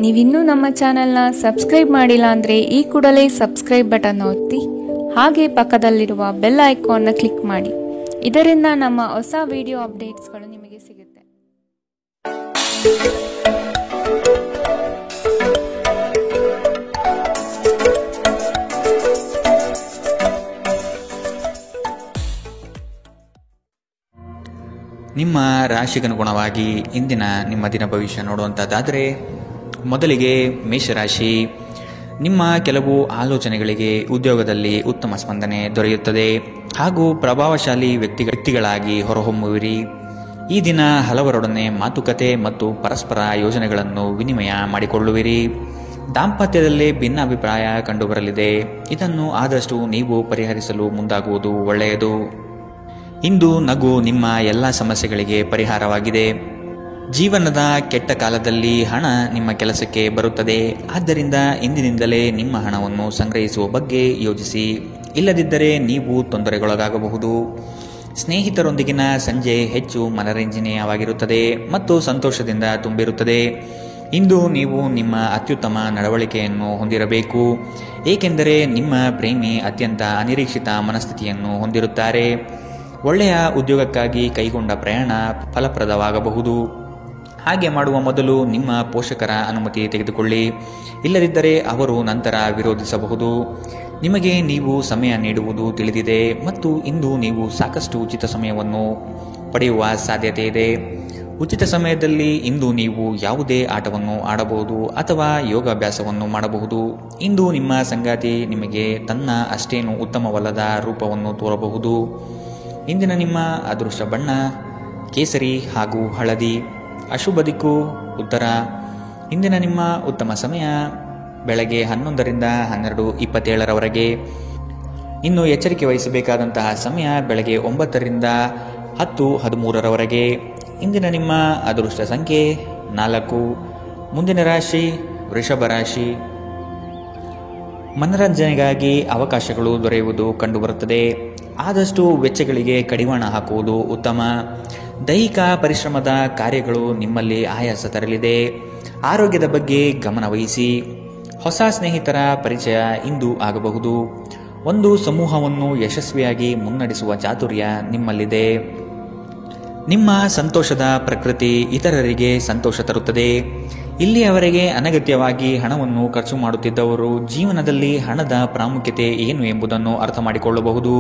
ನೀವಿನ್ನೂ ನಮ್ಮ ಚಾನೆಲ್ನ ಸಬ್ಸ್ಕ್ರೈಬ್ ಮಾಡಿಲ್ಲ ಅಂದರೆ ಈ ಕೂಡಲೇ ಸಬ್ಸ್ಕ್ರೈಬ್ ಬಟನ್ ಒತ್ತಿ ಹಾಗೆ ಪಕ್ಕದಲ್ಲಿರುವ ಬೆಲ್ ಐಕಾನ್ನ ಕ್ಲಿಕ್ ಮಾಡಿ. ಇದರಿಂದ ನಮ್ಮ ಹೊಸ ವಿಡಿಯೋ ಅಪ್ಡೇಟ್ಸ್ಗಳು ನಿಮಗೆ ಸಿಗುತ್ತೆ. ನಿಮ್ಮ ರಾಶಿಗನುಗುಣವಾಗಿ ಇಂದಿನ ನಿಮ್ಮ ದಿನ ಭವಿಷ್ಯ ನೋಡುವಂಥದ್ದಾದರೆ, ಮೊದಲಿಗೆ ಮೇಷರಾಶಿ. ನಿಮ್ಮ ಕೆಲವು ಆಲೋಚನೆಗಳಿಗೆ ಉದ್ಯೋಗದಲ್ಲಿ ಉತ್ತಮ ಸ್ಪಂದನೆ ದೊರೆಯುತ್ತದೆ ಹಾಗೂ ಪ್ರಭಾವಶಾಲಿ ವ್ಯಕ್ತಿಗಳಾಗಿ ಹೊರಹೊಮ್ಮುವಿರಿ. ಈ ದಿನ ಹಲವರೊಡನೆ ಮಾತುಕತೆ ಮತ್ತು ಪರಸ್ಪರ ಯೋಜನೆಗಳನ್ನು ವಿನಿಮಯ ಮಾಡಿಕೊಳ್ಳುವಿರಿ. ದಾಂಪತ್ಯದಲ್ಲಿ ಭಿನ್ನಾಭಿಪ್ರಾಯ ಕಂಡುಬರಲಿದೆ. ಇದನ್ನು ಆದಷ್ಟು ನೀವು ಪರಿಹರಿಸಲು ಮುಂದಾಗುವುದು ಒಳ್ಳೆಯದು. ಇಂದು ನಗು ನಿಮ್ಮ ಎಲ್ಲ ಸಮಸ್ಯೆಗಳಿಗೆ ಪರಿಹಾರವಾಗಿದೆ. ಜೀವನದ ಕೆಟ್ಟ ಕಾಲದಲ್ಲಿ ಹಣ ನಿಮ್ಮ ಕೆಲಸಕ್ಕೆ ಬರುತ್ತದೆ. ಆದ್ದರಿಂದ ಇಂದಿನಿಂದಲೇ ನಿಮ್ಮ ಹಣವನ್ನು ಸಂಗ್ರಹಿಸುವ ಬಗ್ಗೆ ಯೋಚಿಸಿ. ಇಲ್ಲದಿದ್ದರೆ ನೀವು ತೊಂದರೆಗೊಳಗಾಗಬಹುದು. ಸ್ನೇಹಿತರೊಂದಿಗಿನ ಸಂಜೆ ಹೆಚ್ಚು ಮನರಂಜನೀಯವಾಗಿರುತ್ತದೆ ಮತ್ತು ಸಂತೋಷದಿಂದ ತುಂಬಿರುತ್ತದೆ. ಇಂದು ನೀವು ನಿಮ್ಮ ಅತ್ಯುತ್ತಮ ನಡವಳಿಕೆಯನ್ನು ಹೊಂದಿರಬೇಕು, ಏಕೆಂದರೆ ನಿಮ್ಮ ಪ್ರೇಮಿ ಅತ್ಯಂತ ಅನಿರೀಕ್ಷಿತ ಮನಸ್ಥಿತಿಯನ್ನು ಹೊಂದಿರುತ್ತಾರೆ. ಒಳ್ಳೆಯ ಉದ್ಯೋಗಕ್ಕಾಗಿ ಕೈಗೊಂಡ ಪ್ರಯಾಣ ಫಲಪ್ರದವಾಗಬಹುದು. ಹಾಗೆ ಮಾಡುವ ಮೊದಲು ನಿಮ್ಮ ಪೋಷಕರ ಅನುಮತಿ ತೆಗೆದುಕೊಳ್ಳಿ. ಇಲ್ಲದಿದ್ದರೆ ಅವರು ನಂತರ ವಿರೋಧಿಸಬಹುದು. ನಿಮಗೆ ನೀವು ಸಮಯ ನೀಡುವುದು ತಿಳಿದಿದೆ ಮತ್ತು ಇಂದು ನೀವು ಸಾಕಷ್ಟು ಉಚಿತ ಸಮಯವನ್ನು ಪಡೆಯುವ ಸಾಧ್ಯತೆ ಇದೆ. ಉಚಿತ ಸಮಯದಲ್ಲಿ ಇಂದು ನೀವು ಯಾವುದೇ ಆಟವನ್ನು ಆಡಬಹುದು ಅಥವಾ ಯೋಗಾಭ್ಯಾಸವನ್ನು ಮಾಡಬಹುದು. ಇಂದು ನಿಮ್ಮ ಸಂಗಾತಿ ನಿಮಗೆ ತನ್ನ ಅಷ್ಟೇನು ಉತ್ತಮವಲ್ಲದ ರೂಪವನ್ನು ತೋರಬಹುದು. ಇಂದಿನ ನಿಮ್ಮ ಅದೃಷ್ಟ ಬಣ್ಣ ಕೇಸರಿ ಹಾಗೂ ಹಳದಿ. ಅಶುಭ ದಿಕ್ಕು ಉತ್ತರ. ಇಂದಿನ ನಿಮ್ಮ ಉತ್ತಮ ಸಮಯ ಬೆಳಗ್ಗೆ 11ರಿಂದ 12:27 ಇನ್ನು ಎಚ್ಚರಿಕೆ ವಹಿಸಬೇಕಾದಂತಹ ಸಮಯ ಬೆಳಗ್ಗೆ 9ರಿಂದ 10:13 ಇಂದಿನ ನಿಮ್ಮ ಅದೃಷ್ಟ ಸಂಖ್ಯೆ 4. ಮುಂದಿನ ರಾಶಿ ವೃಷಭ ರಾಶಿ. ಮನರಂಜನೆಗಾಗಿ ಅವಕಾಶಗಳು ದೊರೆಯುವುದು ಕಂಡುಬರುತ್ತದೆ. ಆದಷ್ಟು ವೆಚ್ಚಗಳಿಗೆ ಕಡಿವಾಣ ಹಾಕುವುದು ಉತ್ತಮ. ದೈಹಿಕ ಪರಿಶ್ರಮದ ಕಾರ್ಯಗಳು ನಿಮ್ಮಲ್ಲಿ ಆಯಾಸ ತರಲಿದೆ. ಆರೋಗ್ಯದ ಬಗ್ಗೆ ಗಮನ ವಹಿಸಿ. ಹೊಸ ಸ್ನೇಹಿತರ ಪರಿಚಯ ಇಂದು ಆಗಬಹುದು. ಒಂದು ಸಮೂಹವನ್ನು ಯಶಸ್ವಿಯಾಗಿ ಮುನ್ನಡೆಸುವ ಚಾತುರ್ಯ ನಿಮ್ಮಲ್ಲಿದೆ. ನಿಮ್ಮ ಸಂತೋಷದ ಪ್ರಕೃತಿ ಇತರರಿಗೆ ಸಂತೋಷ ತರುತ್ತದೆ. ಇಲ್ಲಿಯವರೆಗೆ ಅನಗತ್ಯವಾಗಿ ಹಣವನ್ನು ಖರ್ಚು ಮಾಡುತ್ತಿದ್ದವರು ಜೀವನದಲ್ಲಿ ಹಣದ ಪ್ರಾಮುಖ್ಯತೆ ಏನು ಎಂಬುದನ್ನು ಅರ್ಥ ಮಾಡಿಕೊಳ್ಳಬಹುದು.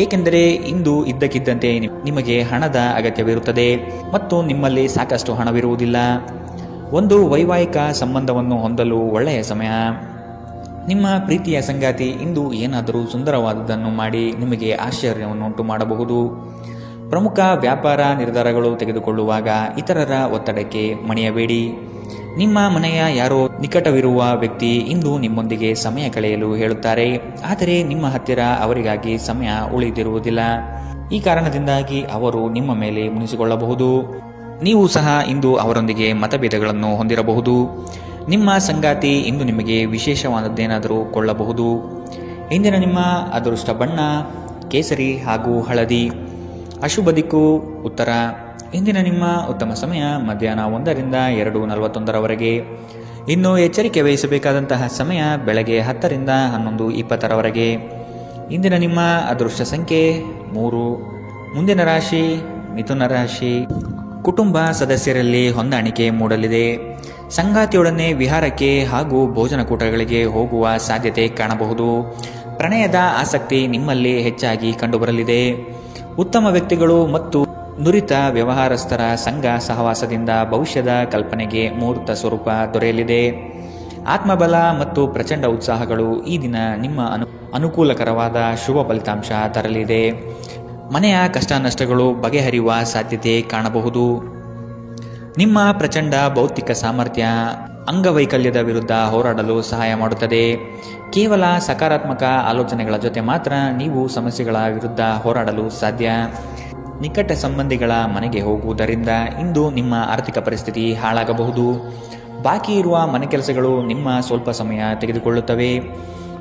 ಏಕೆಂದರೆ ಇಂದು ಇದ್ದಕ್ಕಿದ್ದಂತೆ ನಿಮಗೆ ಹಣದ ಅಗತ್ಯವಿರುತ್ತದೆ ಮತ್ತು ನಿಮ್ಮಲ್ಲಿ ಸಾಕಷ್ಟು ಹಣವಿರುವುದಿಲ್ಲ. ಒಂದು ವೈವಾಹಿಕ ಸಂಬಂಧವನ್ನು ಹೊಂದಲು ಒಳ್ಳೆಯ ಸಮಯ. ನಿಮ್ಮ ಪ್ರೀತಿಯ ಸಂಗಾತಿ ಇಂದು ಏನಾದರೂ ಸುಂದರವಾದುದನ್ನು ಮಾಡಿ ನಿಮಗೆ ಆಶ್ಚರ್ಯವನ್ನುಂಟು ಮಾಡಬಹುದು. ಪ್ರಮುಖ ವ್ಯಾಪಾರ ನಿರ್ಧಾರಗಳು ತೆಗೆದುಕೊಳ್ಳುವಾಗ ಇತರರ ಒತ್ತಡಕ್ಕೆ ಮಣಿಯಬೇಡಿ. ನಿಮ್ಮ ಮನೆಯ ಯಾರೋ ನಿಕಟವಿರುವ ವ್ಯಕ್ತಿ ಇಂದು ನಿಮ್ಮೊಂದಿಗೆ ಸಮಯ ಕಳೆಯಲು ಹೇಳುತ್ತಾರೆ, ಆದರೆ ನಿಮ್ಮ ಹತ್ತಿರ ಅವರಿಗಾಗಿ ಸಮಯ ಉಳಿದಿರುವುದಿಲ್ಲ. ಈ ಕಾರಣದಿಂದಾಗಿ ಅವರು ನಿಮ್ಮ ಮೇಲೆ ಮುನಿಸಿಕೊಳ್ಳಬಹುದು. ನೀವು ಸಹ ಇಂದು ಅವರೊಂದಿಗೆ ಮತಭೇದಗಳನ್ನು ಹೊಂದಿರಬಹುದು. ನಿಮ್ಮ ಸಂಗಾತಿ ಇಂದು ನಿಮಗೆ ವಿಶೇಷವಾದದ್ದೇನಾದರೂ ಕೊಳ್ಳಬಹುದು. ಇಂದಿನ ನಿಮ್ಮ ಅದೃಷ್ಟ ಬಣ್ಣ ಕೇಸರಿ ಹಾಗೂ ಹಳದಿ. ಅಶುಭ ದಿಕ್ಕು ಉತ್ತರ. ಇಂದಿನ ನಿಮ್ಮ ಉತ್ತಮ ಸಮಯ ಮಧ್ಯಾಹ್ನ 1ರಿಂದ 2:41 ಇನ್ನು ಎಚ್ಚರಿಕೆ ವಹಿಸಬೇಕಾದಂತಹ ಸಮಯ ಬೆಳಗ್ಗೆ 10ರಿಂದ 11:20 ಇಂದಿನ ನಿಮ್ಮ ಅದೃಷ್ಟ ಸಂಖ್ಯೆ 3. ಮುಂದಿನ ರಾಶಿ ಮಿಥುನ ರಾಶಿ. ಕುಟುಂಬ ಸದಸ್ಯರಲ್ಲಿ ಹೊಂದಾಣಿಕೆ ಮೂಡಲಿದೆ. ಸಂಗಾತಿಯೊಡನೆ ವಿಹಾರಕ್ಕೆ ಹಾಗೂ ಭೋಜನಕೂಟಗಳಿಗೆ ಹೋಗುವ ಸಾಧ್ಯತೆ ಕಾಣಬಹುದು. ಪ್ರಣಯದ ಆಸಕ್ತಿ ನಿಮ್ಮಲ್ಲಿ ಹೆಚ್ಚಾಗಿ ಕಂಡುಬರಲಿದೆ. ಉತ್ತಮ ವ್ಯಕ್ತಿಗಳು ಮತ್ತು ನುರಿತ ವ್ಯವಹಾರಸ್ಥರ ಸಂಘ ಸಹವಾಸದಿಂದ ಭವಿಷ್ಯದ ಕಲ್ಪನೆಗೆ ಮೂರ್ತ ಸ್ವರೂಪ ದೊರೆಯಲಿದೆ. ಆತ್ಮಬಲ ಮತ್ತು ಪ್ರಚಂಡ ಉತ್ಸಾಹಗಳು ಈ ದಿನ ನಿಮ್ಮ ಅನುಕೂಲಕರವಾದ ಶುಭ ಫಲಿತಾಂಶ ತರಲಿದೆ. ಮನೆಯ ಕಷ್ಟ ನಷ್ಟಗಳು ಬಗೆಹರಿಯುವ ಸಾಧ್ಯತೆ ಕಾಣಬಹುದು. ನಿಮ್ಮ ಪ್ರಚಂಡ ಭೌತಿಕ ಸಾಮರ್ಥ್ಯ ಅಂಗವೈಕಲ್ಯದ ವಿರುದ್ಧ ಹೋರಾಡಲು ಸಹಾಯ ಮಾಡುತ್ತದೆ. ಕೇವಲ ಸಕಾರಾತ್ಮಕ ಆಲೋಚನೆಗಳ ಜೊತೆ ಮಾತ್ರ ನೀವು ಸಮಸ್ಯೆಗಳ ವಿರುದ್ಧ ಹೋರಾಡಲು ಸಾಧ್ಯ. ನಿಕಟ ಸಂಬಂಧಿಗಳ ಮನೆಗೆ ಹೋಗುವುದರಿಂದ ಇಂದು ನಿಮ್ಮ ಆರ್ಥಿಕ ಪರಿಸ್ಥಿತಿ ಹಾಳಾಗಬಹುದು. ಬಾಕಿ ಇರುವ ಮನೆ ಕೆಲಸಗಳು ನಿಮ್ಮ ಸ್ವಲ್ಪ ಸಮಯ ತೆಗೆದುಕೊಳ್ಳುತ್ತವೆ.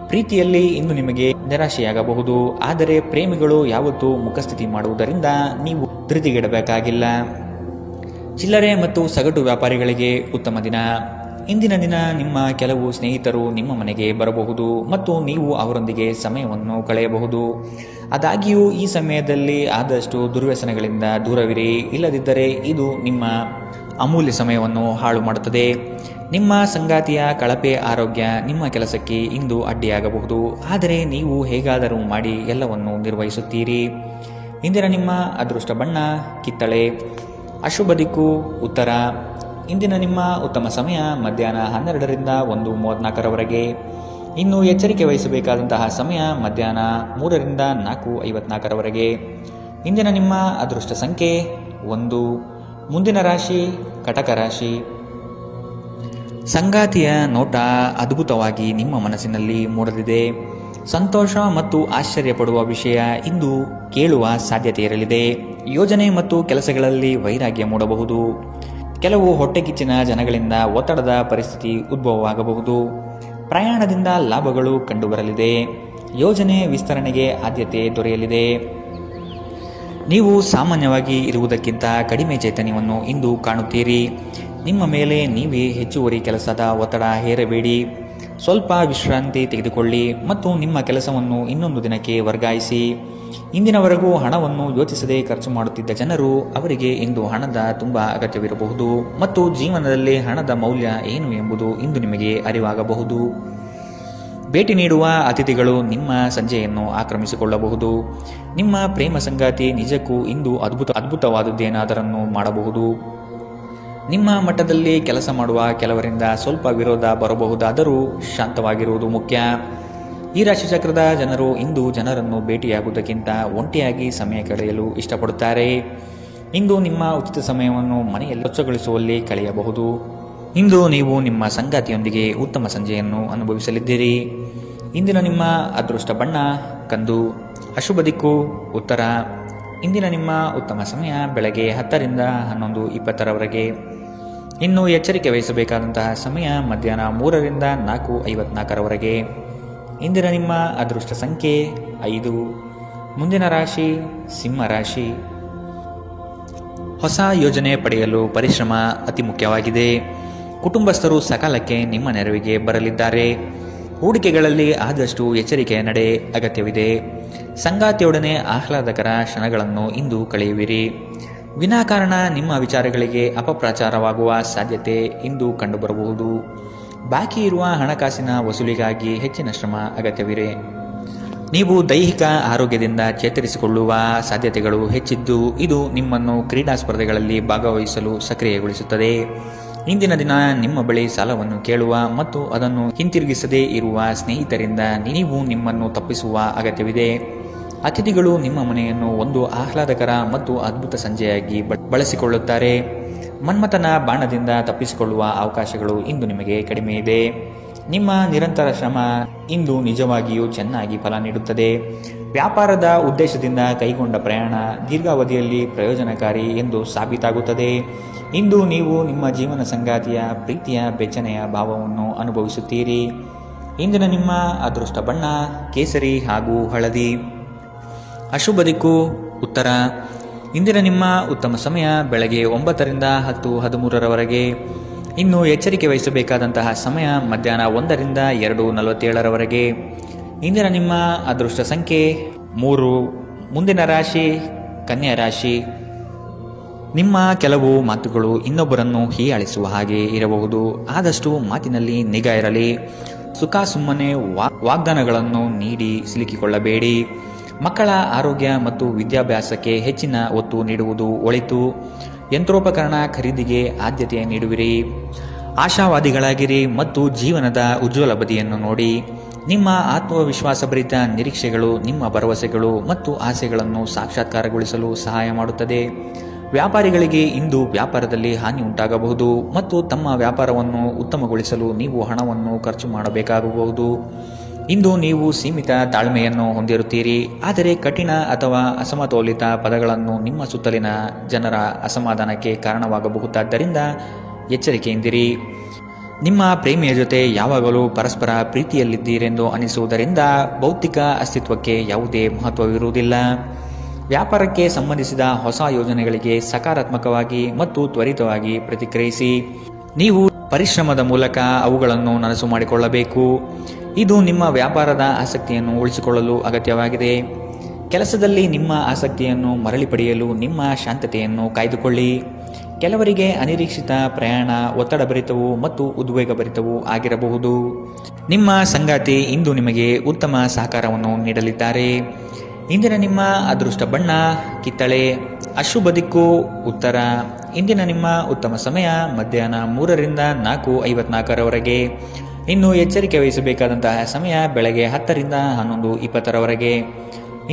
ಪ್ರೀತಿಯಲ್ಲಿ ಇಂದು ನಿಮಗೆ ನಿರಾಶೆಯಾಗಬಹುದು. ಆದರೆ ಪ್ರೇಮಿಗಳು ಯಾವತ್ತೂ ಮುಖಸ್ಥಿತಿ ಮಾಡುವುದರಿಂದ ನೀವು ಧೃತಿಗೆಡಬೇಕಾಗಿಲ್ಲ. ಚಿಲ್ಲರೆ ಮತ್ತು ಸಗಟು ವ್ಯಾಪಾರಿಗಳಿಗೆ ಉತ್ತಮ ದಿನ. ಇಂದಿನ ದಿನ ನಿಮ್ಮ ಕೆಲವು ಸ್ನೇಹಿತರು ನಿಮ್ಮ ಮನೆಗೆ ಬರಬಹುದು ಮತ್ತು ನೀವು ಅವರೊಂದಿಗೆ ಸಮಯವನ್ನು ಕಳೆಯಬಹುದು. ಆದಾಗ್ಯೂ ಈ ಸಮಯದಲ್ಲಿ ಆದಷ್ಟು ದುರ್ವ್ಯಸನಗಳಿಂದ ದೂರವಿರಿ, ಇಲ್ಲದಿದ್ದರೆ ಇದು ನಿಮ್ಮ ಅಮೂಲ್ಯ ಸಮಯವನ್ನು ಹಾಳು ಮಾಡುತ್ತದೆ. ನಿಮ್ಮ ಸಂಗಾತಿಯ ಕಳಪೆ ಆರೋಗ್ಯ ನಿಮ್ಮ ಕೆಲಸಕ್ಕೆ ಇಂದು ಅಡ್ಡಿಯಾಗಬಹುದು, ಆದರೆ ನೀವು ಹೇಗಾದರೂ ಮಾಡಿ ಎಲ್ಲವನ್ನು ನಿರ್ವಹಿಸುತ್ತೀರಿ. ಇಂದಿನ ನಿಮ್ಮ ಅದೃಷ್ಟ ಬಣ್ಣ ಕಿತ್ತಳೆ. ಅಶುಭ ದಿಕ್ಕು ಉತ್ತರ. ಇಂದಿನ ನಿಮ್ಮ ಉತ್ತಮ ಸಮಯ ಮಧ್ಯಾಹ್ನ 12ರಿಂದ 1:34ರವರೆಗೆ. ಇನ್ನು ಎಚ್ಚರಿಕೆ ವಹಿಸಬೇಕಾದಂತಹ ಸಮಯ ಮಧ್ಯಾಹ್ನ 3ರಿಂದ 4:54ರವರೆಗೆ. ಇಂದಿನ ನಿಮ್ಮ ಅದೃಷ್ಟ ಸಂಖ್ಯೆ 1. ಮುಂದಿನ ರಾಶಿ ಕಟಕ ರಾಶಿ. ಸಂಗಾತಿಯ ನೋಟ ಅದ್ಭುತವಾಗಿ ನಿಮ್ಮ ಮನಸ್ಸಿನಲ್ಲಿ ಮೂಡಲಿದೆ. ಸಂತೋಷ ಮತ್ತು ಆಶ್ಚರ್ಯಪಡುವ ವಿಷಯ ಇಂದು ಕೇಳುವ ಸಾಧ್ಯತೆ ಇರಲಿದೆ. ಯೋಜನೆ ಮತ್ತು ಕೆಲಸಗಳಲ್ಲಿ ವೈರಾಗ್ಯ ಮೂಡಬಹುದು. ಕೆಲವು ಹೊಟ್ಟೆಕಿಚ್ಚಿನ ಜನಗಳಿಂದ ಒತ್ತಡದ ಪರಿಸ್ಥಿತಿ ಉದ್ಭವವಾಗಬಹುದು. ಪ್ರಯಾಣದಿಂದ ಲಾಭಗಳು ಕಂಡುಬರಲಿದೆ. ಯೋಜನೆ ವಿಸ್ತರಣೆಗೆ ಆದ್ಯತೆ ದೊರೆಯಲಿದೆ. ನೀವು ಸಾಮಾನ್ಯವಾಗಿ ಇರುವುದಕ್ಕಿಂತ ಕಡಿಮೆ ಚೈತನ್ಯವನ್ನು ಇಂದು ಕಾಣುತ್ತೀರಿ. ನಿಮ್ಮ ಮೇಲೆ ನೀವೇ ಹೆಚ್ಚುವರಿ ಕೆಲಸದ ಒತ್ತಡ ಹೇರಬೇಡಿ. ಸ್ವಲ್ಪ ವಿಶ್ರಾಂತಿ ತೆಗೆದುಕೊಳ್ಳಿ ಮತ್ತು ನಿಮ್ಮ ಕೆಲಸವನ್ನು ಇನ್ನೊಂದು ದಿನಕ್ಕೆ ವರ್ಗಾಯಿಸಿ. ಇಂದಿನವರೆಗೂ ಹಣವನ್ನು ಯೋಚಿಸದೆ ಖರ್ಚು ಮಾಡುತ್ತಿದ್ದ ಜನರು ಅವರಿಗೆ ಇಂದು ಹಣದ ತುಂಬ ಅಗತ್ಯವಿರಬಹುದು ಮತ್ತು ಜೀವನದಲ್ಲಿ ಹಣದ ಮೌಲ್ಯ ಏನು ಎಂಬುದು ಇಂದು ನಿಮಗೆ ಅರಿವಾಗಬಹುದು. ಭೇಟಿ ನೀಡುವ ಅತಿಥಿಗಳು ನಿಮ್ಮ ಸಂಜೆಯನ್ನು ಆಕ್ರಮಿಸಿಕೊಳ್ಳಬಹುದು. ನಿಮ್ಮ ಪ್ರೇಮ ಸಂಗಾತಿ ನಿಜಕ್ಕೂ ಇಂದು ಅದ್ಭುತವಾದುದೇನಾದರನ್ನು ಮಾಡಬಹುದು. ನಿಮ್ಮ ಮಟ್ಟದಲ್ಲಿ ಕೆಲಸ ಮಾಡುವ ಕೆಲವರಿಂದ ಸ್ವಲ್ಪ ವಿರೋಧ ಬರಬಹುದಾದರೂ ಶಾಂತವಾಗಿರುವುದು ಮುಖ್ಯ. ಈ ರಾಶಿಚಕ್ರದ ಜನರು ಇಂದು ಜನರನ್ನು ಭೇಟಿಯಾಗುವುದಕ್ಕಿಂತ ಒಂಟಿಯಾಗಿ ಸಮಯ ಕಳೆಯಲು ಇಷ್ಟಪಡುತ್ತಾರೆ. ಇಂದು ನಿಮ್ಮ ಉಚಿತ ಸಮಯವನ್ನು ಮನೆಯಲ್ಲಿ ಸ್ವಚ್ಛಗೊಳಿಸುವಲ್ಲಿ ಕಳೆಯಬಹುದು. ಇಂದು ನೀವು ನಿಮ್ಮ ಸಂಗಾತಿಯೊಂದಿಗೆ ಉತ್ತಮ ಸಂಜೆಯನ್ನು ಅನುಭವಿಸಲಿದ್ದೀರಿ. ಇಂದಿನ ನಿಮ್ಮ ಅದೃಷ್ಟ ಬಣ್ಣ ಕಂದು. ಅಶುಭ ದಿಕ್ಕು ಉತ್ತರ. ಇಂದಿನ ನಿಮ್ಮ ಉತ್ತಮ ಸಮಯ ಬೆಳಗ್ಗೆ 10ರಿಂದ 11:20ರವರೆಗೆ. ಇನ್ನು ಎಚ್ಚರಿಕೆ ವಹಿಸಬೇಕಾದಂತಹ ಸಮಯ ಮಧ್ಯಾಹ್ನ 3ರಿಂದ 4:54ರವರೆಗೆ. ಇಂದಿನ ನಿಮ್ಮ ಅದೃಷ್ಟ ಸಂಖ್ಯೆ 5. ಮುಂದಿನ ರಾಶಿ ಸಿಂಹ ರಾಶಿ. ಹೊಸ ಯೋಜನೆ ಪಡೆಯಲು ಪರಿಶ್ರಮ ಅತಿ ಮುಖ್ಯವಾಗಿದೆ. ಕುಟುಂಬಸ್ಥರು ಸಕಾಲಕ್ಕೆ ನಿಮ್ಮ ನೆರವಿಗೆ ಬರಲಿದ್ದಾರೆ. ಹೂಡಿಕೆಗಳಲ್ಲಿ ಆದಷ್ಟು ಎಚ್ಚರಿಕೆಯ ನಡೆ ಅಗತ್ಯವಿದೆ. ಸಂಗಾತಿಯೊಡನೆ ಆಹ್ಲಾದಕರ ಕ್ಷಣಗಳನ್ನು ಇಂದು ಕಳೆಯುವಿರಿ. ವಿನಾಕಾರಣ ನಿಮ್ಮ ವಿಚಾರಗಳಿಗೆ ಅಪಪ್ರಚಾರವಾಗುವ ಸಾಧ್ಯತೆ ಇಂದು ಕಂಡುಬರಬಹುದು. ಬಾಕಿ ಇರುವ ಹಣಕಾಸಿನ ವಸೂಲಿಗಾಗಿ ಹೆಚ್ಚಿನ ಶ್ರಮ ಅಗತ್ಯವಿದೆ. ನೀವು ದೈಹಿಕ ಆರೋಗ್ಯದಿಂದ ಚೇತರಿಸಿಕೊಳ್ಳುವ ಸಾಧ್ಯತೆಗಳು ಹೆಚ್ಚಿದ್ದು ಇದು ನಿಮ್ಮನ್ನು ಕ್ರೀಡಾ ಸ್ಪರ್ಧೆಗಳಲ್ಲಿ ಭಾಗವಹಿಸಲು ಸಕ್ರಿಯಗೊಳಿಸುತ್ತದೆ. ಇಂದಿನ ದಿನ ನಿಮ್ಮ ಬಳಿ ಸಾಲವನ್ನು ಕೇಳುವ ಮತ್ತು ಅದನ್ನು ಹಿಂತಿರುಗಿಸದೇ ಇರುವ ಸ್ನೇಹಿತರಿಂದ ನೀವು ನಿಮ್ಮನ್ನು ತಪ್ಪಿಸುವ ಅಗತ್ಯವಿದೆ. ಅತಿಥಿಗಳು ನಿಮ್ಮ ಮನೆಯನ್ನು ಒಂದು ಆಹ್ಲಾದಕರ ಮತ್ತು ಅದ್ಭುತ ಸಂಜೆಯಾಗಿ ಬಳಸಿಕೊಳ್ಳುತ್ತಾರೆ. ಮನ್ಮಥನ ಬಾಣದಿಂದ ತಪ್ಪಿಸಿಕೊಳ್ಳುವ ಅವಕಾಶಗಳು ಇಂದು ನಿಮಗೆ ಕಡಿಮೆ ಇದೆ. ನಿಮ್ಮ ನಿರಂತರ ಶ್ರಮ ಇಂದು ನಿಜವಾಗಿಯೂ ಚೆನ್ನಾಗಿ ಫಲ ನೀಡುತ್ತದೆ. ವ್ಯಾಪಾರದ ಉದ್ದೇಶದಿಂದ ಕೈಗೊಂಡ ಪ್ರಯಾಣ ದೀರ್ಘಾವಧಿಯಲ್ಲಿ ಪ್ರಯೋಜನಕಾರಿ ಎಂದು ಸಾಬೀತಾಗುತ್ತದೆ. ಇಂದು ನೀವು ನಿಮ್ಮ ಜೀವನ ಸಂಗಾತಿಯ ಪ್ರೀತಿಯ ಬೆಚ್ಚನೆಯ ಭಾವವನ್ನು ಅನುಭವಿಸುತ್ತೀರಿ. ಇಂದಿನ ನಿಮ್ಮ ಅದೃಷ್ಟ ಬಣ್ಣ ಕೇಸರಿ ಹಾಗೂ ಹಳದಿ. ಅಶುಭ ದಿಕ್ಕು ಉತ್ತರ. ಇಂದಿನ ನಿಮ್ಮ ಉತ್ತಮ ಸಮಯ ಬೆಳಗ್ಗೆ 9ರಿಂದ 10:13ರವರೆಗೆ. ಇನ್ನು ಎಚ್ಚರಿಕೆ ವಹಿಸಬೇಕಾದಂತಹ ಸಮಯ ಮಧ್ಯಾಹ್ನ 1ರಿಂದ 2:47ರವರೆಗೆ. ಇಂದಿನ ನಿಮ್ಮ ಅದೃಷ್ಟ ಸಂಖ್ಯೆ 3. ಮುಂದಿನ ರಾಶಿ ಕನ್ಯಾ ರಾಶಿ. ನಿಮ್ಮ ಕೆಲವು ಮಾತುಗಳು ಇನ್ನೊಬ್ಬರನ್ನು ಹೀಯಾಳಿಸುವ ಹಾಗೆ ಇರಬಹುದು. ಆದಷ್ಟು ಮಾತಿನಲ್ಲಿ ನಿಗಾ ಇರಲಿ. ಸುಖ ಸುಮ್ಮನೆ ವಾಗ್ದಾನಗಳನ್ನು ನೀಡಿ ಸಿಲುಕಿಕೊಳ್ಳಬೇಡಿ. ಮಕ್ಕಳ ಆರೋಗ್ಯ ಮತ್ತು ವಿದ್ಯಾಭ್ಯಾಸಕ್ಕೆ ಹೆಚ್ಚಿನ ಒತ್ತು ನೀಡುವುದು ಒಳಿತು. ಯಂತ್ರೋಪಕರಣ ಖರೀದಿಗೆ ಆದ್ಯತೆ ನೀಡುವಿರಿ. ಆಶಾವಾದಿಗಳಾಗಿರಿ ಮತ್ತು ಜೀವನದ ಉಜ್ವಲ ಬದಿಯನ್ನು ನೋಡಿ. ನಿಮ್ಮ ಆತ್ಮವಿಶ್ವಾಸಭರಿತ ನಿರೀಕ್ಷೆಗಳು ನಿಮ್ಮ ಭರವಸೆಗಳು ಮತ್ತು ಆಸೆಗಳನ್ನು ಸಾಕ್ಷಾತ್ಕಾರಗೊಳಿಸಲು ಸಹಾಯ ಮಾಡುತ್ತದೆ. ವ್ಯಾಪಾರಿಗಳಿಗೆ ಇಂದು ವ್ಯಾಪಾರದಲ್ಲಿ ಹಾನಿ ಉಂಟಾಗಬಹುದು ಮತ್ತು ತಮ್ಮ ವ್ಯಾಪಾರವನ್ನು ಉತ್ತಮಗೊಳಿಸಲು ನೀವು ಹಣವನ್ನು ಖರ್ಚು ಮಾಡಬೇಕಾಗಬಹುದು. ಇಂದು ನೀವು ಸೀಮಿತ ತಾಳ್ಮೆಯನ್ನು ಹೊಂದಿರುತ್ತೀರಿ, ಆದರೆ ಕಠಿಣ ಅಥವಾ ಅಸಮತೋಲಿತ ಪದಗಳನ್ನು ನಿಮ್ಮ ಸುತ್ತಲಿನ ಜನರ ಅಸಮಾಧಾನಕ್ಕೆ ಕಾರಣವಾಗಬಹುದಾದ್ದರಿಂದ ಎಚ್ಚರಿಕೆಯಿಂದಿರಿ. ನಿಮ್ಮ ಪ್ರೇಮಿಯ ಜೊತೆ ಯಾವಾಗಲೂ ಪರಸ್ಪರ ಪ್ರೀತಿಯಲ್ಲಿದ್ದೀರೆಂದು ಅನಿಸುವುದರಿಂದ ಭೌತಿಕ ಅಸ್ತಿತ್ವಕ್ಕೆ ಯಾವುದೇ ಮಹತ್ವವಿರುವುದಿಲ್ಲ. ವ್ಯಾಪಾರಕ್ಕೆ ಸಂಬಂಧಿಸಿದ ಹೊಸ ಯೋಜನೆಗಳಿಗೆ ಸಕಾರಾತ್ಮಕವಾಗಿ ಮತ್ತು ತ್ವರಿತವಾಗಿ ಪ್ರತಿಕ್ರಿಯಿಸಿ. ನೀವು ಪರಿಶ್ರಮದ ಮೂಲಕ ಅವುಗಳನ್ನು ನನಸು ಮಾಡಿಕೊಳ್ಳಬೇಕು. ಇದು ನಿಮ್ಮ ವ್ಯಾಪಾರದ ಆಸಕ್ತಿಯನ್ನು ಉಳಿಸಿಕೊಳ್ಳಲು ಅಗತ್ಯವಾಗಿದೆ. ಕೆಲಸದಲ್ಲಿ ನಿಮ್ಮ ಆಸಕ್ತಿಯನ್ನು ಮರಳಿ ಪಡೆಯಲು ನಿಮ್ಮ ಶಾಂತತೆಯನ್ನು ಕಾಯ್ದುಕೊಳ್ಳಿ. ಕೆಲವರಿಗೆ ಅನಿರೀಕ್ಷಿತ ಪ್ರಯಾಣ ಒತ್ತಡಭರಿತವೂ ಮತ್ತು ಉದ್ವೇಗಭರಿತವೂ ಆಗಿರಬಹುದು. ನಿಮ್ಮ ಸಂಗಾತಿ ಇಂದು ನಿಮಗೆ ಉತ್ತಮ ಸಹಕಾರವನ್ನು ನೀಡಲಿದ್ದಾರೆ. ಇಂದಿನ ನಿಮ್ಮ ಅದೃಷ್ಟ ಬಣ್ಣ ಕಿತ್ತಳೆ. ಅಶುಭ ದಿಕ್ಕು ಉತ್ತರ. ಇಂದಿನ ನಿಮ್ಮ ಉತ್ತಮ ಸಮಯ ಮಧ್ಯಾಹ್ನ 3ರಿಂದ 4:54ರವರೆಗೆ. ಇನ್ನು ಎಚ್ಚರಿಕೆ ವಹಿಸಬೇಕಾದಂತಹ ಸಮಯ ಬೆಳಗ್ಗೆ 10ರಿಂದ 11:20ರವರೆಗೆ.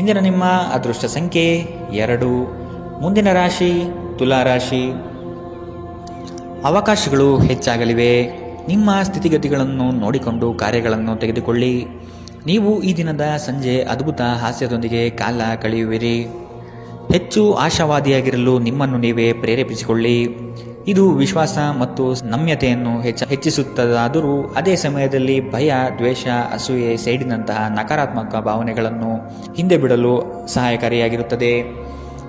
ಇಂದಿನ ನಿಮ್ಮ ಅದೃಷ್ಟ ಸಂಖ್ಯೆ 2. ಮುಂದಿನ ರಾಶಿ ತುಲಾ ರಾಶಿ. ಅವಕಾಶಗಳು ಹೆಚ್ಚಾಗಲಿವೆ. ನಿಮ್ಮ ಸ್ಥಿತಿಗತಿಗಳನ್ನು ನೋಡಿಕೊಂಡು ಕಾರ್ಯಗಳನ್ನು ತೆಗೆದುಕೊಳ್ಳಿ. ನೀವು ಈ ದಿನದ ಸಂಜೆ ಅದ್ಭುತ ಹಾಸ್ಯದೊಂದಿಗೆ ಕಾಲ ಕಳೆಯುವಿರಿ. ಹೆಚ್ಚು ಆಶಾವಾದಿಯಾಗಿರಲು ನಿಮ್ಮನ್ನು ನೀವೇ ಪ್ರೇರೇಪಿಸಿಕೊಳ್ಳಿ. ಇದು ವಿಶ್ವಾಸ ಮತ್ತು ನಮ್ಯತೆಯನ್ನು ಹೆಚ್ಚಿಸುತ್ತದಾದರೂ ಅದೇ ಸಮಯದಲ್ಲಿ ಭಯ, ದ್ವೇಷ, ಅಸೂಯೆ, ಸೇಡಿನಂತಹ ನಕಾರಾತ್ಮಕ ಭಾವನೆಗಳನ್ನು ಹಿಂದೆ ಬಿಡಲು ಸಹಾಯಕಾರಿಯಾಗಿರುತ್ತದೆ.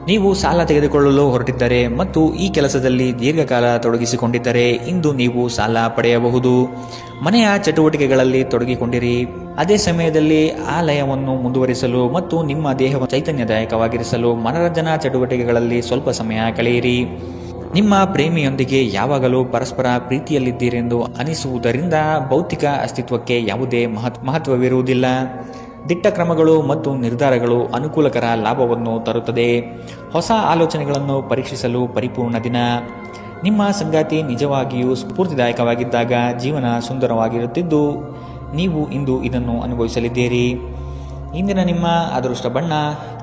ನೀವು ಸಾಲ ತೆಗೆದುಕೊಳ್ಳಲು ಹೊರಟಿದ್ದರೆ ಮತ್ತು ಈ ಕೆಲಸದಲ್ಲಿ ದೀರ್ಘಕಾಲ ತೊಡಗಿಸಿಕೊಂಡಿದ್ದರೆ ಇಂದು ನೀವು ಸಾಲ ಪಡೆಯಬಹುದು. ಮನೆಯ ಚಟುವಟಿಕೆಗಳಲ್ಲಿ ತೊಡಗಿಕೊಂಡಿರಿ. ಅದೇ ಸಮಯದಲ್ಲಿ ಆ ಲಯವನ್ನು ಮುಂದುವರಿಸಲು ಮತ್ತು ನಿಮ್ಮ ದೇಹವನ್ನು ಚೈತನ್ಯದಾಯಕವಾಗಿರಿಸಲು ಮನರಂಜನಾ ಚಟುವಟಿಕೆಗಳಲ್ಲಿ ಸ್ವಲ್ಪ ಸಮಯ ಕಳೆಯಿರಿ. ನಿಮ್ಮ ಪ್ರೇಮಿಯೊಂದಿಗೆ ಯಾವಾಗಲೂ ಪರಸ್ಪರ ಪ್ರೀತಿಯಲ್ಲಿದ್ದೀರೆಂದು ಅನಿಸುವುದರಿಂದ ಭೌತಿಕ ಅಸ್ತಿತ್ವಕ್ಕೆ ಯಾವುದೇ ಮಹತ್ವವಿರುವುದಿಲ್ಲ. ದಿಟ್ಟ ಕ್ರಮಗಳು ಮತ್ತು ನಿರ್ಧಾರಗಳು ಅನುಕೂಲಕರ ಲಾಭವನ್ನು ತರುತ್ತದೆ. ಹೊಸ ಆಲೋಚನೆಗಳನ್ನು ಪರೀಕ್ಷಿಸಲು ಪರಿಪೂರ್ಣ ದಿನ. ನಿಮ್ಮ ಸಂಗಾತಿ ನಿಜವಾಗಿಯೂ ಸ್ಫೂರ್ತಿದಾಯಕವಾಗಿದ್ದಾಗ ಜೀವನ ಸುಂದರವಾಗಿರುತ್ತಿದ್ದು ನೀವು ಇಂದು ಇದನ್ನು ಅನುಭವಿಸಲಿದ್ದೀರಿ. ಇಂದಿನ ನಿಮ್ಮ ಅದೃಷ್ಟ ಬಣ್ಣ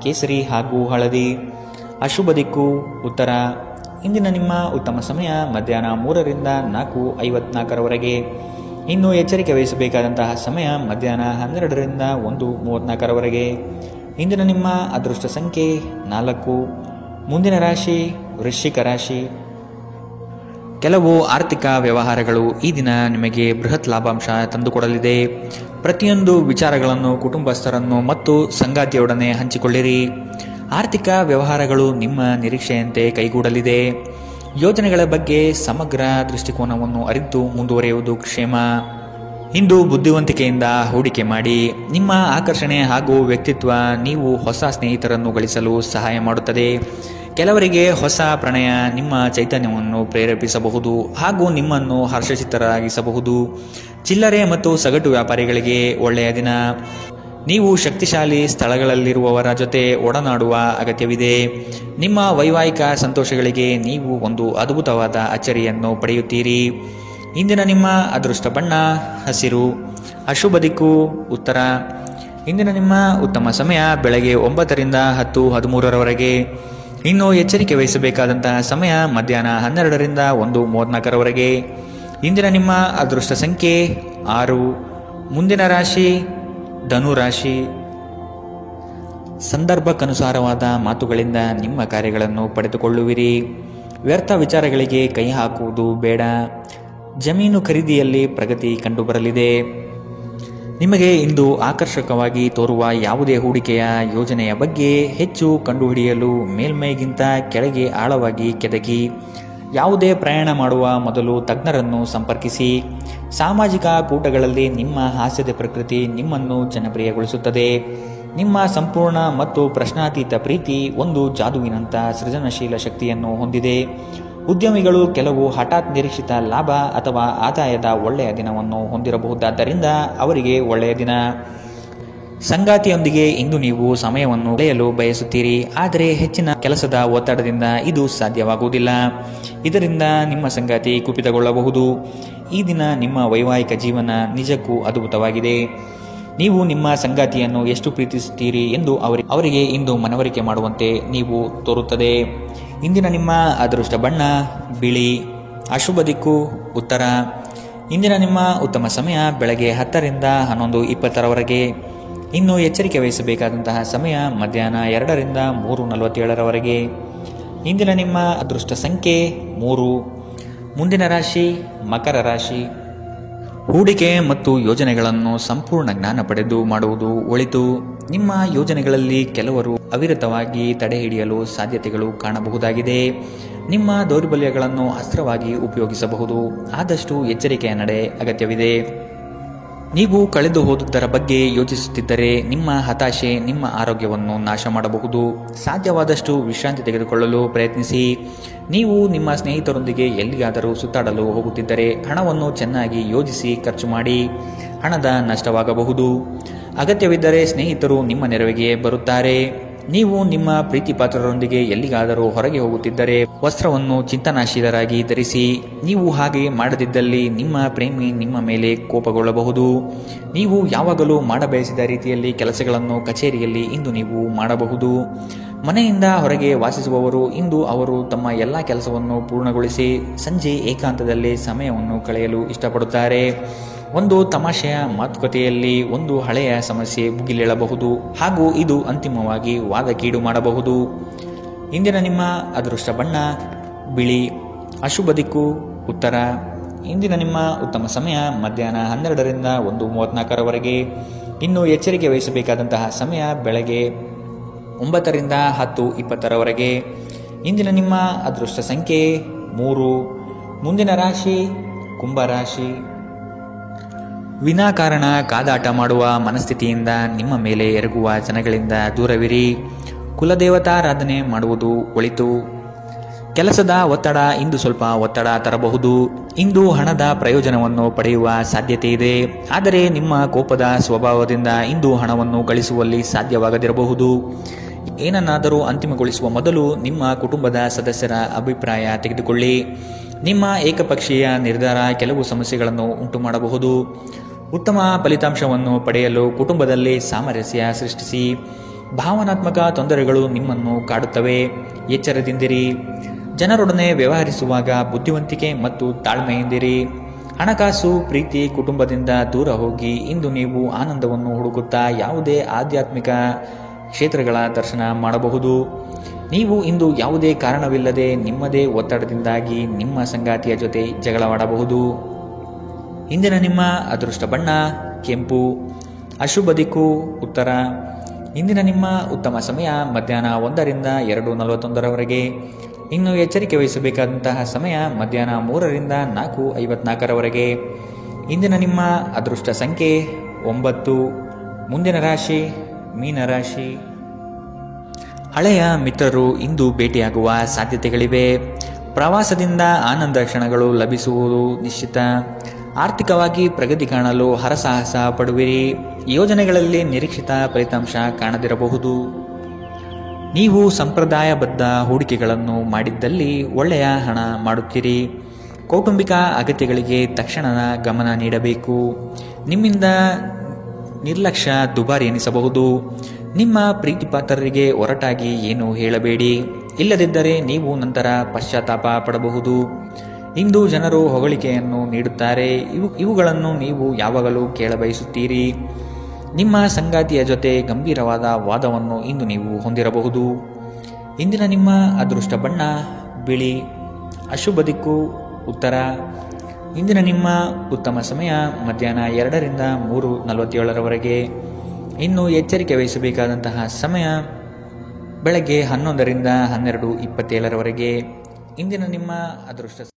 ಕೇಸರಿ ಹಾಗೂ ಹಳದಿ. ಅಶುಭ ದಿಕ್ಕು ಉತ್ತರ. ಇಂದಿನ ನಿಮ್ಮ ಉತ್ತಮ ಸಮಯ ಮಧ್ಯಾಹ್ನ 3ರಿಂದ 4:54ರವರೆಗೆ. ಇನ್ನು ಎಚ್ಚರಿಕೆ ವಹಿಸಬೇಕಾದಂತಹ ಸಮಯ ಮಧ್ಯಾಹ್ನ 12ರಿಂದ 1:34ರವರೆಗೆ. ಇಂದಿನ ನಿಮ್ಮ ಅದೃಷ್ಟ ಸಂಖ್ಯೆ 4. ಮುಂದಿನ ರಾಶಿ ವೃಶ್ಚಿಕ ರಾಶಿ. ಕೆಲವು ಆರ್ಥಿಕ ವ್ಯವಹಾರಗಳು ಈ ದಿನ ನಿಮಗೆ ಬೃಹತ್ ಲಾಭಾಂಶ ತಂದುಕೊಡಲಿದೆ. ಪ್ರತಿಯೊಂದು ವಿಚಾರಗಳನ್ನು ಕುಟುಂಬಸ್ಥರನ್ನು ಮತ್ತು ಸಂಗಾತಿಯೊಡನೆ ಹಂಚಿಕೊಳ್ಳಿರಿ. ಆರ್ಥಿಕ ವ್ಯವಹಾರಗಳು ನಿಮ್ಮ ನಿರೀಕ್ಷೆಯಂತೆ ಕೈಗೂಡಲಿದೆ. ಯೋಜನೆಗಳ ಬಗ್ಗೆ ಸಮಗ್ರ ದೃಷ್ಟಿಕೋನವನ್ನು ಅರಿತು ಮುಂದುವರಿಯುವುದು ಕ್ಷೇಮ. ಇಂದು ಬುದ್ಧಿವಂತಿಕೆಯಿಂದ ಹೂಡಿಕೆ ಮಾಡಿ. ನಿಮ್ಮ ಆಕರ್ಷಣೆ ಹಾಗೂ ವ್ಯಕ್ತಿತ್ವ ನೀವು ಹೊಸ ಸ್ನೇಹಿತರನ್ನು ಗಳಿಸಲು ಸಹಾಯ ಮಾಡುತ್ತದೆ. ಕೆಲವರಿಗೆ ಹೊಸ ಪ್ರಣಯ ನಿಮ್ಮ ಚೈತನ್ಯವನ್ನು ಪ್ರೇರೇಪಿಸಬಹುದು ಹಾಗೂ ನಿಮ್ಮನ್ನು ಹರ್ಷಚಿತ್ತರಾಗಿಸಬಹುದು. ಚಿಲ್ಲರೆ ಮತ್ತು ಸಗಟು ವ್ಯಾಪಾರಿಗಳಿಗೆ ಒಳ್ಳೆಯ ದಿನ. ನೀವು ಶಕ್ತಿಶಾಲಿ ಸ್ಥಳಗಳಲ್ಲಿರುವವರ ಜೊತೆ ಒಡನಾಡುವ ಅಗತ್ಯವಿದೆ. ನಿಮ್ಮ ವೈವಾಹಿಕ ಸಂತೋಷಗಳಿಗೆ ನೀವು ಒಂದು ಅದ್ಭುತವಾದ ಅಚ್ಚರಿಯನ್ನು ಪಡೆಯುತ್ತೀರಿ. ಇಂದಿನ ನಿಮ್ಮ ಅದೃಷ್ಟ ಬಣ್ಣ ಹಸಿರು. ಅಶುಭ ದಿಕ್ಕು ಉತ್ತರ. ಇಂದಿನ ನಿಮ್ಮ ಉತ್ತಮ ಸಮಯ ಬೆಳಗ್ಗೆ 9ರಿಂದ 10:13ರವರೆಗೆ. ಇನ್ನು ಎಚ್ಚರಿಕೆ ವಹಿಸಬೇಕಾದಂತಹ ಸಮಯ ಮಧ್ಯಾಹ್ನ 12ರಿಂದ 1:34ರವರೆಗೆ. ಇಂದಿನ ನಿಮ್ಮ ಅದೃಷ್ಟ ಸಂಖ್ಯೆ 6. ಮುಂದಿನ ರಾಶಿ ಧನು ರಾಶಿ. ಸಂದರ್ಭಕ್ಕನುಸಾರವಾದ ಮಾತುಗಳಿಂದ ನಿಮ್ಮ ಕಾರ್ಯಗಳನ್ನು ಪಡೆದುಕೊಳ್ಳುವಿರಿ. ವ್ಯರ್ಥ ವಿಚಾರಗಳಿಗೆ ಕೈ ಹಾಕುವುದು ಬೇಡ. ಜಮೀನು ಖರೀದಿಯಲ್ಲಿ ಪ್ರಗತಿ ಕಂಡುಬರಲಿದೆ. ನಿಮಗೆ ಇಂದು ಆಕರ್ಷಕವಾಗಿ ತೋರುವ ಯಾವುದೇ ಹೂಡಿಕೆಯ ಯೋಜನೆಯ ಬಗ್ಗೆ ಹೆಚ್ಚು ಕಂಡುಹಿಡಿಯಲು ಮೇಲ್ಮೈಗಿಂತ ಕೆಳಗೆ ಆಳವಾಗಿ ಕೆದಕಿ. ಯಾವುದೇ ಪ್ರಯಾಣ ಮಾಡುವ ಮೊದಲು ತಜ್ಞರನ್ನು ಸಂಪರ್ಕಿಸಿ. ಸಾಮಾಜಿಕ ಕೂಟಗಳಲ್ಲಿ ನಿಮ್ಮ ಹಾಸ್ಯದ ಪ್ರಕೃತಿ ನಿಮ್ಮನ್ನು ಜನಪ್ರಿಯಗೊಳಿಸುತ್ತದೆ. ನಿಮ್ಮ ಸಂಪೂರ್ಣ ಮತ್ತು ಪ್ರಶ್ನಾತೀತ ಪ್ರೀತಿ ಒಂದು ಜಾದುವಿನಂಥ ಸೃಜನಶೀಲ ಶಕ್ತಿಯನ್ನು ಹೊಂದಿದೆ. ಉದ್ಯಮಿಗಳು ಕೆಲವು ಹಠಾತ್ ನಿರೀಕ್ಷಿತ ಲಾಭ ಅಥವಾ ಆದಾಯದ ಒಳ್ಳೆಯ ದಿನವನ್ನು ಹೊಂದಿರಬಹುದಾದ್ದರಿಂದ ಅವರಿಗೆ ಒಳ್ಳೆಯ ದಿನ. ಸಂಗಾತಿಯೊಂದಿಗೆ ಇಂದು ನೀವು ಸಮಯವನ್ನು ಕಳೆಯಲು ಬಯಸುತ್ತೀರಿ, ಆದರೆ ಹೆಚ್ಚಿನ ಕೆಲಸದ ಒತ್ತಡದಿಂದ ಇದು ಸಾಧ್ಯವಾಗುವುದಿಲ್ಲ. ಇದರಿಂದ ನಿಮ್ಮ ಸಂಗಾತಿ ಕುಪಿತಗೊಳ್ಳಬಹುದು. ಈ ದಿನ ನಿಮ್ಮ ವೈವಾಹಿಕ ಜೀವನ ನಿಜಕ್ಕೂ ಅದ್ಭುತವಾಗಿದೆ. ನೀವು ನಿಮ್ಮ ಸಂಗಾತಿಯನ್ನು ಎಷ್ಟು ಪ್ರೀತಿಸುತ್ತೀರಿ ಎಂದು ಅವರಿಗೆ ಇಂದು ಮನವರಿಕೆ ಮಾಡುವಂತೆ ನೀವು ತೋರುತ್ತದೆ. ಇಂದಿನ ನಿಮ್ಮ ಅದೃಷ್ಟ ಬಣ್ಣ ಬಿಳಿ. ಅಶುಭ ದಿಕ್ಕು ಉತ್ತರ. ಇಂದಿನ ನಿಮ್ಮ ಉತ್ತಮ ಸಮಯ ಬೆಳಗ್ಗೆ 10ರಿಂದ 11:20ರವರೆಗೆ. ಇನ್ನು ಎಚ್ಚರಿಕೆ ವಹಿಸಬೇಕಾದಂತಹ ಸಮಯ ಮಧ್ಯಾಹ್ನ 2ರಿಂದ 3:47ರವರೆಗೆ. ಇಂದಿನ ನಿಮ್ಮ ಅದೃಷ್ಟ ಸಂಖ್ಯೆ 3. ಮುಂದಿನ ರಾಶಿ ಮಕರ ರಾಶಿ. ಹೂಡಿಕೆ ಮತ್ತು ಯೋಜನೆಗಳನ್ನು ಸಂಪೂರ್ಣ ಜ್ಞಾನ ಪಡೆದು ಮಾಡುವುದು ಒಳಿತು. ನಿಮ್ಮ ಯೋಜನೆಗಳಲ್ಲಿ ಕೆಲವರು ಅವಿರತವಾಗಿ ತಡೆ ಹಿಡಿಯಲು ಸಾಧ್ಯತೆಗಳು ಕಾಣಬಹುದಾಗಿದೆ. ನಿಮ್ಮ ದೌರ್ಬಲ್ಯಗಳನ್ನು ಅಸ್ತ್ರವಾಗಿ ಉಪಯೋಗಿಸಬಹುದು. ಆದಷ್ಟು ಎಚ್ಚರಿಕೆಯ ನಡೆ ಅಗತ್ಯವಿದೆ. ನೀವು ಕಳೆದು ಹೋದುದರ ಬಗ್ಗೆ ಯೋಚಿಸುತ್ತಿದ್ದರೆ ನಿಮ್ಮ ಹತಾಶೆ ನಿಮ್ಮ ಆರೋಗ್ಯವನ್ನು ನಾಶ ಮಾಡಬಹುದು. ಸಾಧ್ಯವಾದಷ್ಟು ವಿಶ್ರಾಂತಿ ತೆಗೆದುಕೊಳ್ಳಲು ಪ್ರಯತ್ನಿಸಿ. ನೀವು ನಿಮ್ಮ ಸ್ನೇಹಿತರೊಂದಿಗೆ ಎಲ್ಲಿಗಾದರೂ ಸುತ್ತಾಡಲು ಹೋಗುತ್ತಿದ್ದರೆ ಹಣವನ್ನು ಚೆನ್ನಾಗಿ ಯೋಜಿಸಿ ಖರ್ಚು ಮಾಡಿ. ಹಣದ ನಷ್ಟವಾಗಬಹುದು. ಅಗತ್ಯವಿದ್ದರೆ ಸ್ನೇಹಿತರು ನಿಮ್ಮ ನೆರವಿಗೆ ಬರುತ್ತಾರೆ. ನೀವು ನಿಮ್ಮ ಪ್ರೀತಿ ಪಾತ್ರರೊಂದಿಗೆ ಎಲ್ಲಿಗಾದರೂ ಹೊರಗೆ ಹೋಗುತ್ತಿದ್ದರೆ ವಸ್ತ್ರವನ್ನು ಚಿಂತನಾಶೀಲರಾಗಿ ಧರಿಸಿ. ನೀವು ಹಾಗೆ ಮಾಡದಿದ್ದಲ್ಲಿ ನಿಮ್ಮ ಪ್ರೇಮಿ ನಿಮ್ಮ ಮೇಲೆ ಕೋಪಗೊಳ್ಳಬಹುದು. ನೀವು ಯಾವಾಗಲೂ ಮಾಡಬಯಸಿದ ರೀತಿಯಲ್ಲಿ ಕೆಲಸಗಳನ್ನು ಕಚೇರಿಯಲ್ಲಿ ಇಂದು ನೀವು ಮಾಡಬಹುದು. ಮನೆಯಿಂದ ಹೊರಗೆ ವಾಸಿಸುವವರು ಇಂದು ಅವರು ತಮ್ಮ ಎಲ್ಲ ಕೆಲಸವನ್ನು ಪೂರ್ಣಗೊಳಿಸಿ ಸಂಜೆ ಏಕಾಂತದಲ್ಲಿ ಸಮಯವನ್ನು ಕಳೆಯಲು ಇಷ್ಟಪಡುತ್ತಾರೆ. ಒಂದು ತಮಾಷೆಯ ಮಾತುಕತೆಯಲ್ಲಿ ಒಂದು ಹಳೆಯ ಸಮಸ್ಯೆ ಭುಗಿಲೇಳಬಹುದು ಹಾಗೂ ಇದು ಅಂತಿಮವಾಗಿ ವಾದಕೀಡು ಮಾಡಬಹುದು. ಇಂದಿನ ನಿಮ್ಮ ಅದೃಷ್ಟ ಬಣ್ಣ ಬಿಳಿ. ಅಶುಭ ದಿಕ್ಕು ಉತ್ತರ. ಇಂದಿನ ನಿಮ್ಮ ಉತ್ತಮ ಸಮಯ ಮಧ್ಯಾಹ್ನ 12ರಿಂದ 1:34ರವರೆಗೆ. ಇನ್ನು ಎಚ್ಚರಿಕೆ ವಹಿಸಬೇಕಾದಂತಹ ಸಮಯ ಬೆಳಗ್ಗೆ 9ರಿಂದ 10:20ರವರೆಗೆ. ಇಂದಿನ ನಿಮ್ಮ ಅದೃಷ್ಟ ಸಂಖ್ಯೆ 3. ಮುಂದಿನ ರಾಶಿ ಕುಂಭರಾಶಿ. ವಿನಾಕಾರಣ ಕಾದಾಟ ಮಾಡುವ ಮನಸ್ಥಿತಿಯಿಂದ ನಿಮ್ಮ ಮೇಲೆ ಎರಗುವ ಜನಗಳಿಂದ ದೂರವಿರಿ. ಕುಲದೇವತಾರಾಧನೆ ಮಾಡುವುದು ಒಳಿತು. ಕೆಲಸದ ಒತ್ತಡ ಇಂದು ಸ್ವಲ್ಪ ಒತ್ತಡ ತರಬಹುದು. ಇಂದು ಹಣದ ಪ್ರಯೋಜನವನ್ನು ಪಡೆಯುವ ಸಾಧ್ಯತೆ ಇದೆ. ಆದರೆ ನಿಮ್ಮ ಕೋಪದ ಸ್ವಭಾವದಿಂದ ಇಂದು ಹಣವನ್ನು ಗಳಿಸುವಲ್ಲಿ ಸಾಧ್ಯವಾಗದಿರಬಹುದು. ಏನನ್ನಾದರೂ ಅಂತಿಮಗೊಳಿಸುವ ಮೊದಲು ನಿಮ್ಮ ಕುಟುಂಬದ ಸದಸ್ಯರ ಅಭಿಪ್ರಾಯ ತೆಗೆದುಕೊಳ್ಳಿ. ನಿಮ್ಮ ಏಕಪಕ್ಷೀಯ ನಿರ್ಧಾರ ಕೆಲವು ಸಮಸ್ಯೆಗಳನ್ನು ಉಂಟು ಮಾಡಬಹುದು. ಉತ್ತಮ ಫಲಿತಾಂಶವನ್ನು ಪಡೆಯಲು ಕುಟುಂಬದಲ್ಲಿ ಸಾಮರಸ್ಯ ಸೃಷ್ಟಿಸಿ. ಭಾವನಾತ್ಮಕ ತೊಂದರೆಗಳು ನಿಮ್ಮನ್ನು ಕಾಡುತ್ತವೆ. ಎಚ್ಚರದಿಂದಿರಿ. ಜನರೊಡನೆ ವ್ಯವಹರಿಸುವಾಗ ಬುದ್ಧಿವಂತಿಕೆ ಮತ್ತು ತಾಳ್ಮೆಯಿಂದಿರಿ. ಹಣಕಾಸು ಪ್ರೀತಿ ಕುಟುಂಬದಿಂದ ದೂರ ಹೋಗಿ ಇಂದು ನೀವು ಆನಂದವನ್ನು ಹುಡುಕುತ್ತಾ ಯಾವುದೇ ಆಧ್ಯಾತ್ಮಿಕ ಕ್ಷೇತ್ರಗಳ ದರ್ಶನ ಮಾಡಬಹುದು. ನೀವು ಇಂದು ಯಾವುದೇ ಕಾರಣವಿಲ್ಲದೆ ನಿಮ್ಮದೇ ಒತ್ತಡದಿಂದಾಗಿ ನಿಮ್ಮ ಸಂಗಾತಿಯ ಜೊತೆ ಜಗಳವಾಡಬಹುದು. ಇಂದಿನ ನಿಮ್ಮ ಅದೃಷ್ಟ ಬಣ್ಣ ಕೆಂಪು. ಅಶುಭ ದಿಕ್ಕು ಉತ್ತರ. ಇಂದಿನ ನಿಮ್ಮ ಉತ್ತಮ ಸಮಯ ಮಧ್ಯಾಹ್ನ 1ರಿಂದ 2:41ರವರೆಗೆ. ಇನ್ನು ಎಚ್ಚರಿಕೆ ವಹಿಸಬೇಕಾದಂತಹ ಸಮಯ ಮಧ್ಯಾಹ್ನ 3ರಿಂದ 4:54ರವರೆಗೆ. ಇಂದಿನ ನಿಮ್ಮ ಅದೃಷ್ಟ ಸಂಖ್ಯೆ 9. ಮುಂದಿನ ರಾಶಿ ಮೀನರಾಶಿ. ಹಳೆಯ ಮಿತ್ರರು ಇಂದು ಭೇಟಿಯಾಗುವ ಸಾಧ್ಯತೆಗಳಿವೆ. ಪ್ರವಾಸದಿಂದ ಆನಂದ ಕ್ಷಣಗಳು ಲಭಿಸುವುದು ನಿಶ್ಚಿತ. ಆರ್ಥಿಕವಾಗಿ ಪ್ರಗತಿ ಕಾಣಲು ಹರಸಾಹಸ ಪಡುವಿರಿ. ಯೋಜನೆಗಳಲ್ಲಿ ನಿರೀಕ್ಷಿತ ಫಲಿತಾಂಶ ಕಾಣದಿರಬಹುದು. ನೀವು ಸಂಪ್ರದಾಯಬದ್ಧ ಹೂಡಿಕೆಗಳನ್ನು ಮಾಡಿದ್ದಲ್ಲಿ ಒಳ್ಳೆಯ ಹಣ ಮಾಡುತ್ತೀರಿ. ಕೌಟುಂಬಿಕ ಅಗತ್ಯಗಳಿಗೆ ತಕ್ಷಣ ಗಮನ ನೀಡಬೇಕು. ನಿಮ್ಮಿಂದ ನಿರ್ಲಕ್ಷ್ಯ ದುಬಾರಿ ಎನಿಸಬಹುದು. ನಿಮ್ಮ ಪ್ರೀತಿಪಾತ್ರರಿಗೆ ಒರಟಾಗಿ ಏನು ಹೇಳಬೇಡಿ. ಇಲ್ಲದಿದ್ದರೆ ನೀವು ನಂತರ ಪಶ್ಚಾತ್ತಾಪ ಪಡಬಹುದು. ಇಂದು ಜನರು ಹೊಗಳಿಕೆಯನ್ನು ನೀಡುತ್ತಾರೆ. ಇವುಗಳನ್ನು ನೀವು ಯಾವಾಗಲೂ ಕೇಳಬಯಸುತ್ತೀರಿ. ನಿಮ್ಮ ಸಂಗಾತಿಯ ಜೊತೆ ಗಂಭೀರವಾದ ವಾದವನ್ನು ಇಂದು ನೀವು ಹೊಂದಿರಬಹುದು. ಇಂದಿನ ನಿಮ್ಮ ಅದೃಷ್ಟ ಬಣ್ಣ ಬಿಳಿ. ಅಶುಭ ದಿಕ್ಕು ಉತ್ತರ. ಇಂದಿನ ನಿಮ್ಮ ಉತ್ತಮ ಸಮಯ ಮಧ್ಯಾಹ್ನ 2ರಿಂದ 3:47ರವರೆಗೆ. ಇನ್ನು ಎಚ್ಚರಿಕೆ ವಹಿಸಬೇಕಾದಂತಹ ಸಮಯ ಬೆಳಗ್ಗೆ 11ರಿಂದ 12:27ರವರೆಗೆ. ಇಂದಿನ ನಿಮ್ಮ ಅದೃಷ್ಟ